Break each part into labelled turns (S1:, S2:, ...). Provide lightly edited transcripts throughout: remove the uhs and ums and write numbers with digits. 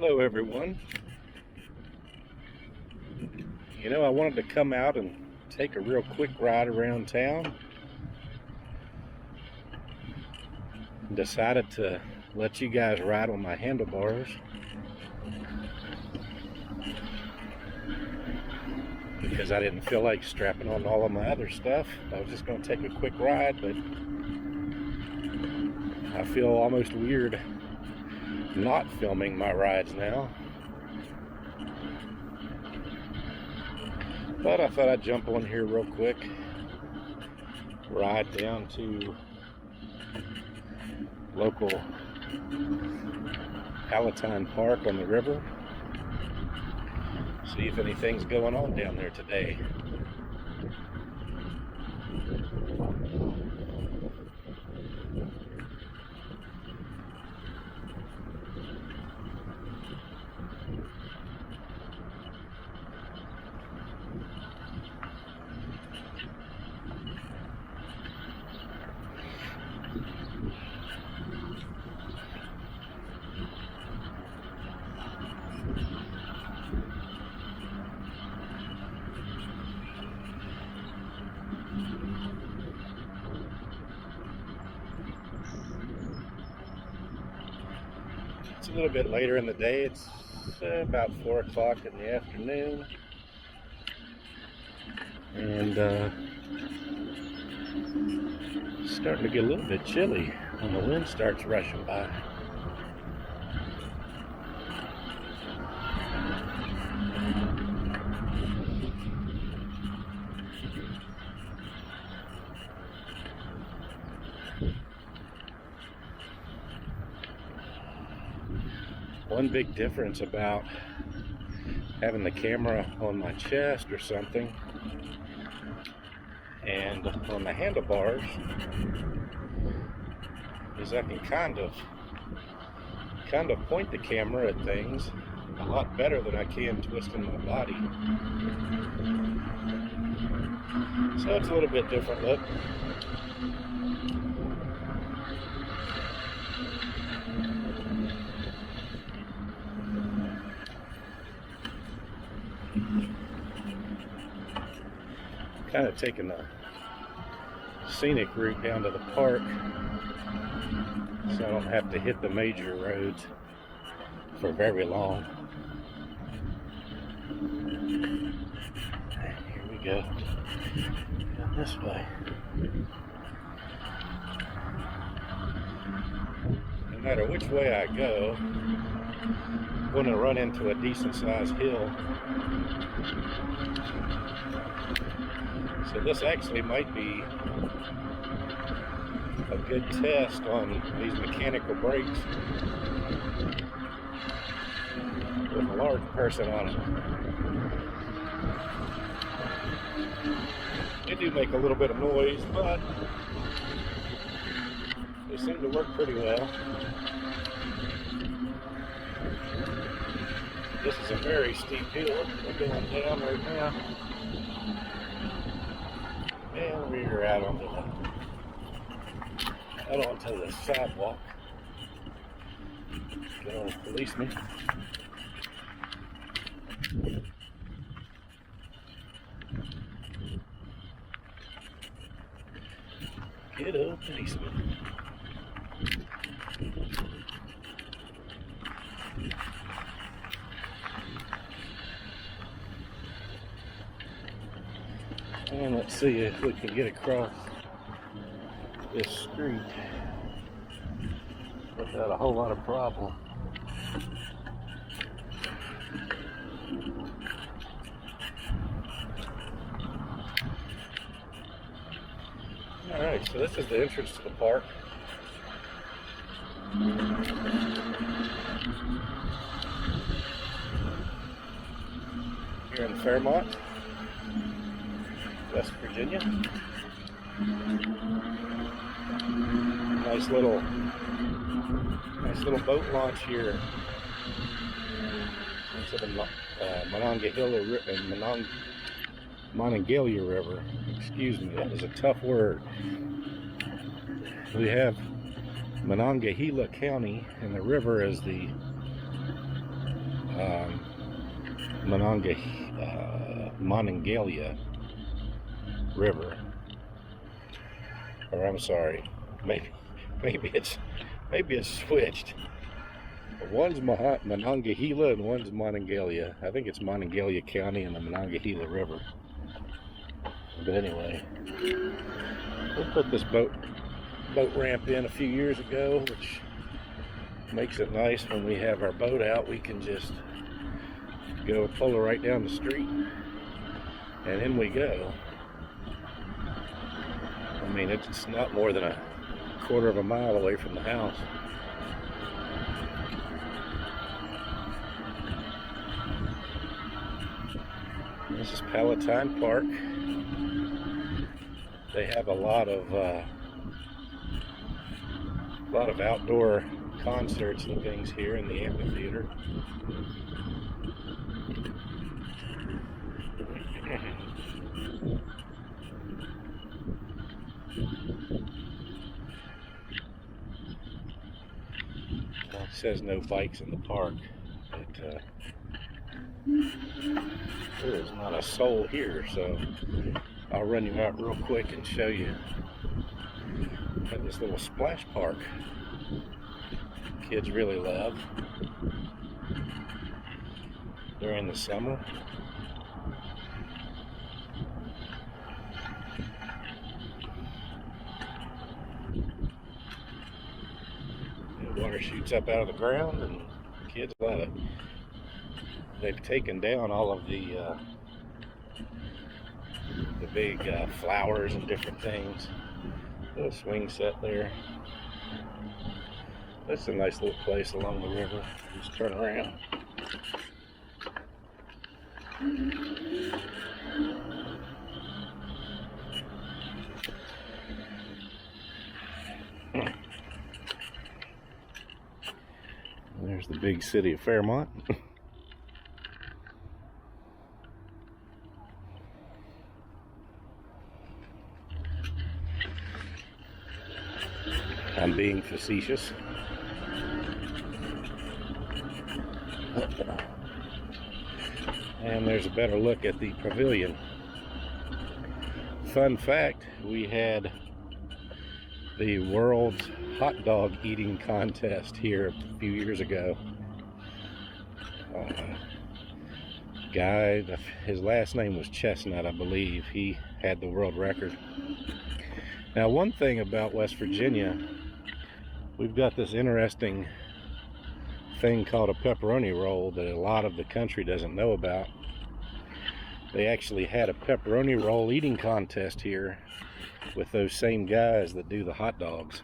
S1: Hello everyone. You know, I wanted to come out and take a real quick ride around town. Decided to let you guys ride on my handlebars. Because I didn't feel like strapping on all of my other stuff. I was just going to take a quick ride, but I feel almost weird not filming my rides now. But I thought I'd jump on here real quick, ride down to local Palatine Park on the river, see if anything's going on down there today. It's a little bit later in the day. It's about 4 o'clock in the afternoon, and it's starting to get a little bit chilly when the wind starts rushing by. One big difference about having the camera on my chest or something and on the handlebars is I can kind of point the camera at things a lot better than I can twisting my body. So it's a little bit different look. Kind of taking the scenic route down to the park so I don't have to hit the major roads for very long. And here we go. Down this way. No matter which way I go, I'm going to run into a decent sized hill. So this actually might be a good test on these mechanical brakes with a large person on it. They do make a little bit of noise, but they seem to work pretty well. This is a very steep hill we're going down right now. And we're out onto the sidewalk. Get on a policeman. Get a policeman. And let's see if we can get across this street without a whole lot of problem. Alright, so this is the entrance to the park. Here in Fairmont, West Virginia. Nice little boat launch here into the Monongalia River. Excuse me, that was a tough word. We have Monongahela County, and the river is the Monongalia River, or I'm sorry, maybe it's switched. One's Monongahela and one's Monongalia. I think it's Monongalia County and the Monongahela River. But anyway, we put this boat ramp in a few years ago, which makes it nice when we have our boat out. We can just go pull her right down the street, and in we go. I mean, it's not more than a quarter of a mile away from the house. This is Palatine Park. They have a lot of outdoor concerts and things here in the amphitheater. Well, it says no bikes in the park, but there is not a soul here, so I'll run you out real quick and show you this little splash park kids really love during the summer. The water shoots up out of the ground and kids love it. They've taken down all of the big flowers and different things. Little swing set there. That's a nice little place along the river. Just turn around. There's the big city of Fairmont. I'm being facetious. And there's a better look at the pavilion. Fun fact, we had the world's hot dog eating contest here a few years ago. Guy, his last name was Chestnut, I believe. He had the world record. Now, one thing about West Virginia, we've got this interesting thing called a pepperoni roll that a lot of the country doesn't know about. They actually had a pepperoni roll eating contest here with those same guys that do the hot dogs.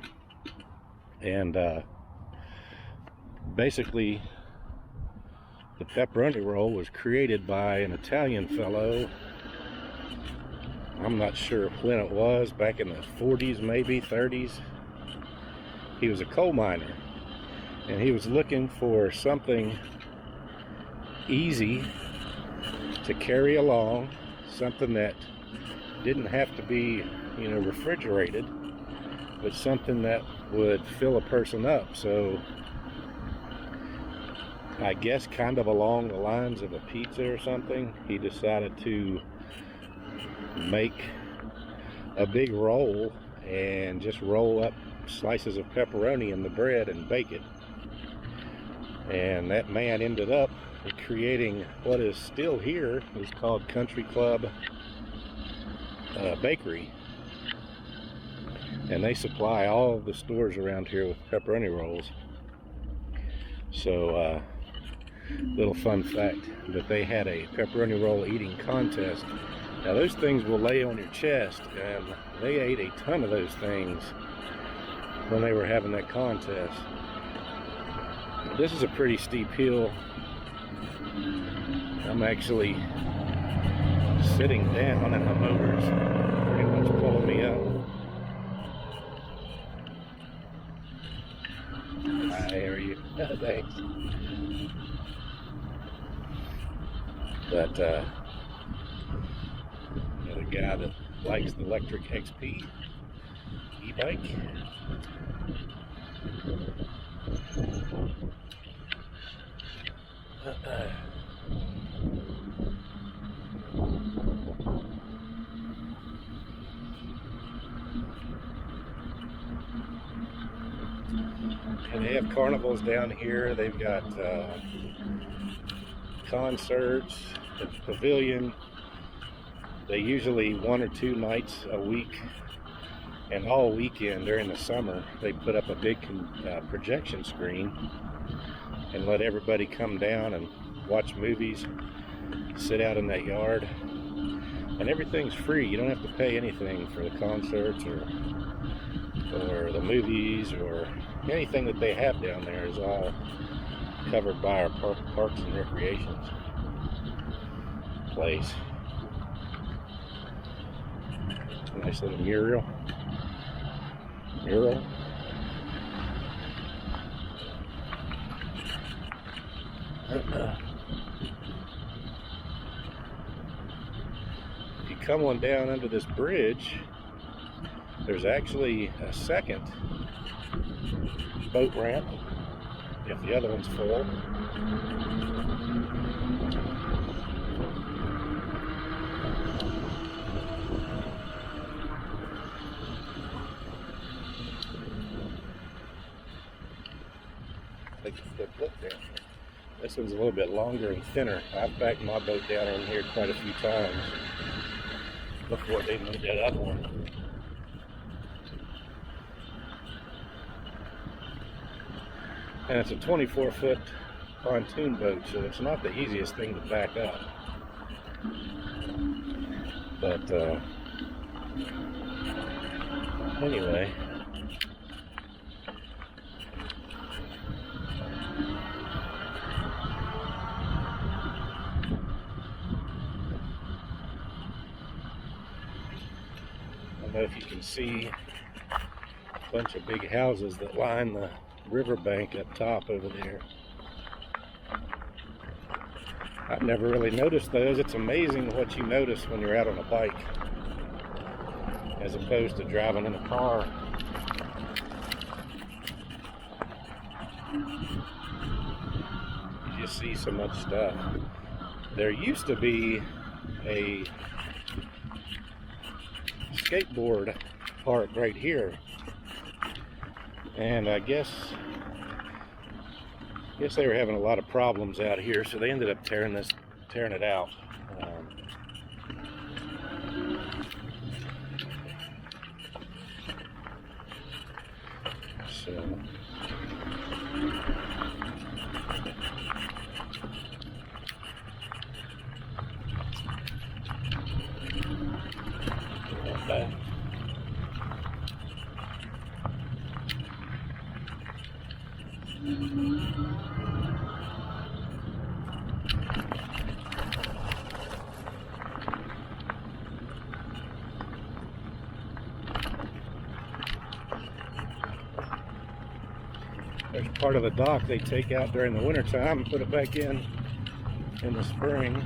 S1: And basically, the pepperoni roll was created by an Italian fellow. I'm not sure when it was, back in the 40s, maybe 30s. He was a coal miner, and he was looking for something easy to carry along, something that didn't have to be, refrigerated, but something that would fill a person up. So I guess kind of along the lines of a pizza or something, he decided to make a big roll and just roll up slices of pepperoni in the bread and bake it. And that man ended up creating what is still here. It's called Country Club Bakery, and they supply all of the stores around here with pepperoni rolls. So little fun fact that they had a pepperoni roll eating contest. Now those things will lay on your chest, and they ate a ton of those things when they were having that contest. This is a pretty steep hill. I'm actually sitting down and the motor's pretty much pulling me up. Hi, how are you? Thanks. But the guy that likes the Lectric XP e-bike, And they have carnivals down here. They've got concerts, the pavilion. They usually 1 or 2 nights a week, and all weekend during the summer they put up a big projection screen and let everybody come down and watch movies, sit out in that yard, and everything's free. You don't have to pay anything for the concerts or the movies, or anything that they have down there is all covered by our Parks and Recreation place. Nice little mural. If you come on down under this bridge, there's actually a second boat ramp if the other one's full. This one's a little bit longer and thinner. I've backed my boat down in here quite a few times before they moved that other one. And it's a 24-foot pontoon boat, so it's not the easiest thing to back up. But anyway. I don't know if you can see a bunch of big houses that line the riverbank up top over there. I've never really noticed those. It's amazing what you notice when you're out on a bike as opposed to driving in a car. You just see so much stuff. There used to be a skateboard park right here, and I guess they were having a lot of problems out here, so they ended up tearing it out. There's part of the dock they take out during the winter time and put it back in the spring.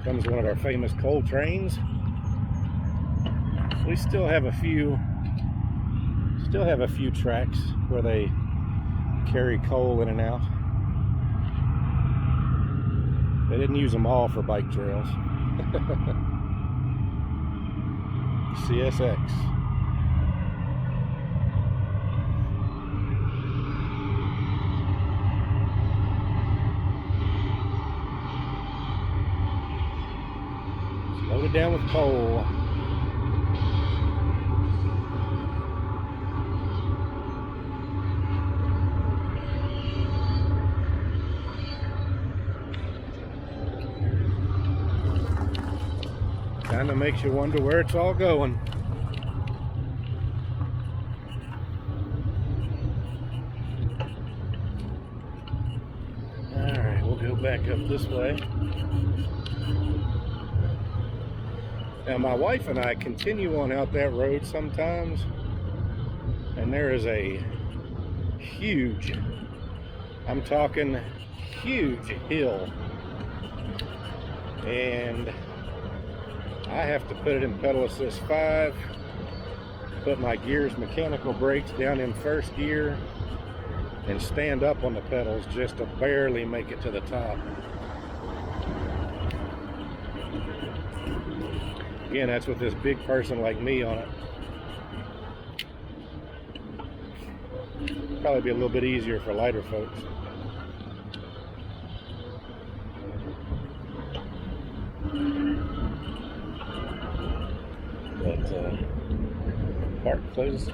S1: Comes one of our famous coal trains. We still have a few tracks where they carry coal in and out. They didn't use them all for bike trails. CSX. Loaded down with coal. Kind of makes you wonder where it's all going. Alright, we'll go back up this way. Now my wife and I continue on out that road sometimes, and there is a huge, I'm talking huge hill, and I have to put it in pedal assist 5, put my gears mechanical brakes down in first gear, and stand up on the pedals just to barely make it to the top. Again, that's with this big person like me on it. Probably be a little bit easier for lighter folks. But park closes.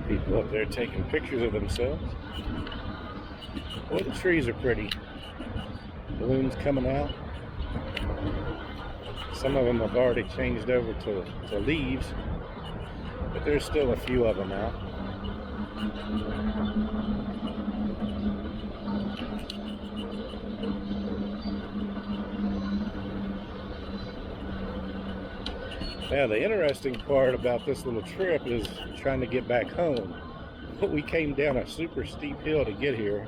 S1: People up there taking pictures of themselves. Boy, the trees are pretty. Balloons coming out. Some of them have already changed over to leaves, but there's still a few of them out. Now, the interesting part about this little trip is trying to get back home. We came down a super steep hill to get here,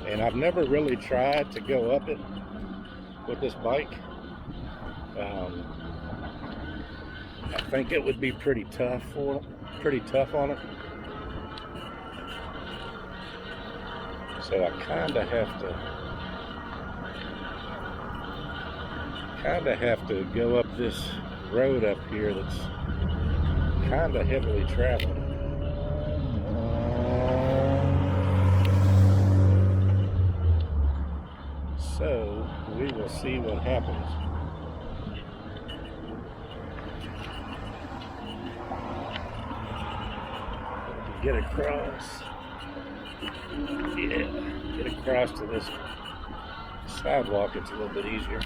S1: and I've never really tried to go up it with this bike. I think it would be pretty tough on it. So I kind of have to go up this road up here that's kind of heavily traveled. So we will see what happens. Get across. Yeah, get across to this sidewalk. It's a little bit easier.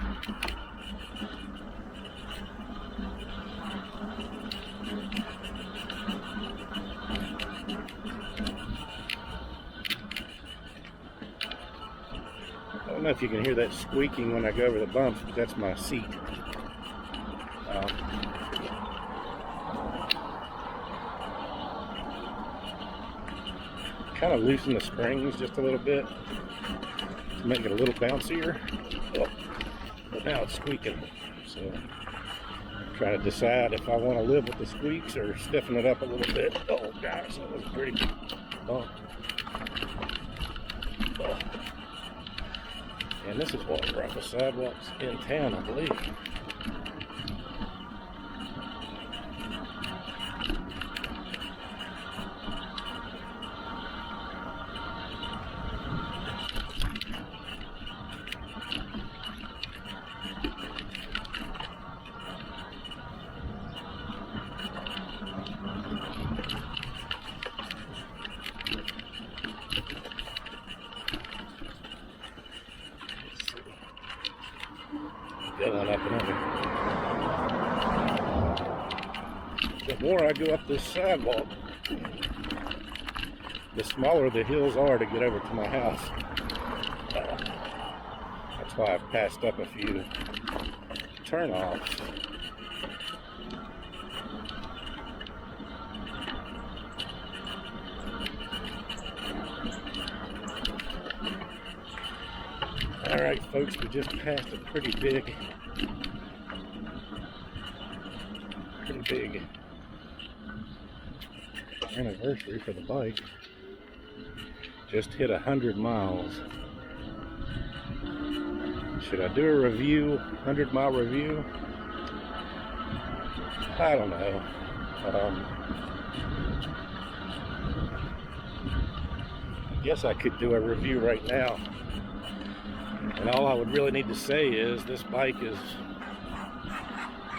S1: I don't know if you can hear that squeaking when I go over the bumps, but that's my seat. Kind of loosen the springs just a little bit to make it a little bouncier. Oh, but now it's squeaking. So I'm trying to decide if I want to live with the squeaks or stiffen it up a little bit. Oh gosh, that was a pretty bump. Oh. And this is one of the roughest sidewalks in town, I believe. Going up and over. The more I go up this sidewalk, the smaller the hills are to get over to my house. That's why I've passed up a few turnoffs. Alright folks, we just passed a pretty big anniversary for the bike. Just hit 100 miles. Should I do a review, 100-mile review? I don't know. I guess I could do a review right now. And all I would really need to say is this bike is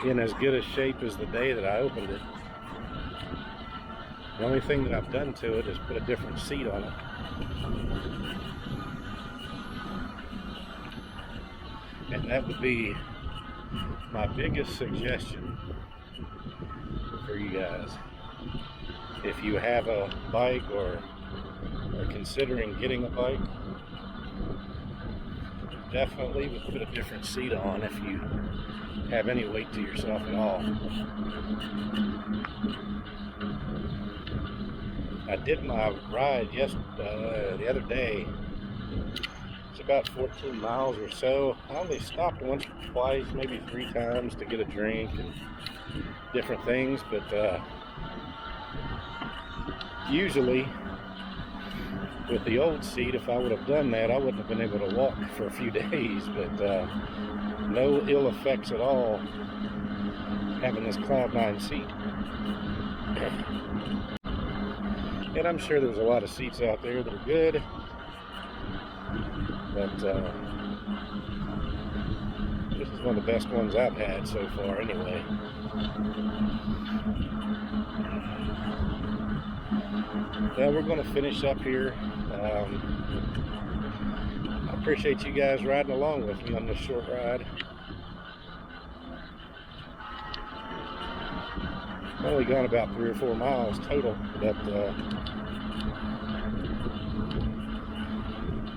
S1: in as good a shape as the day that I opened it. The only thing that I've done to it is put a different seat on it. And that would be my biggest suggestion for you guys. If you have a bike or are considering getting a bike, definitely would put a different seat on if you have any weight to yourself at all. I did my ride the other day, It's about 14 miles or so. I only stopped once or twice, maybe 3 times to get a drink and different things, but usually with the old seat, if I would have done that, I wouldn't have been able to walk for a few days. But no ill effects at all having this Cloud 9 seat. And I'm sure there's a lot of seats out there that are good, but this is one of the best ones I've had so far anyway. Well, we're going to finish up here. I appreciate you guys riding along with me on this short ride. I've only gone about 3 or 4 miles total, but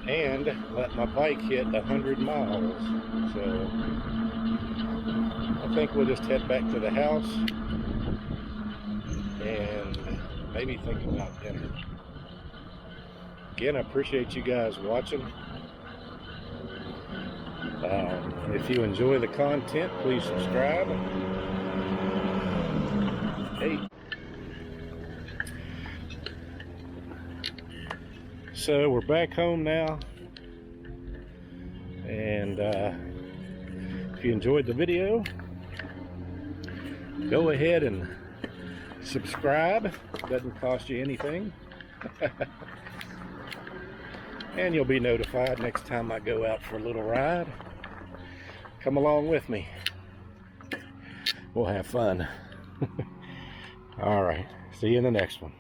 S1: and let my bike hit 100 miles. So I think we'll just head back to the house and maybe think about dinner. Again, I appreciate you guys watching. If you enjoy the content, please subscribe. Hey. So we're back home now, and if you enjoyed the video, go ahead and subscribe. It doesn't cost you anything. And you'll be notified next time I go out for a little ride. Come along with me. We'll have fun. All right. See you in the next one.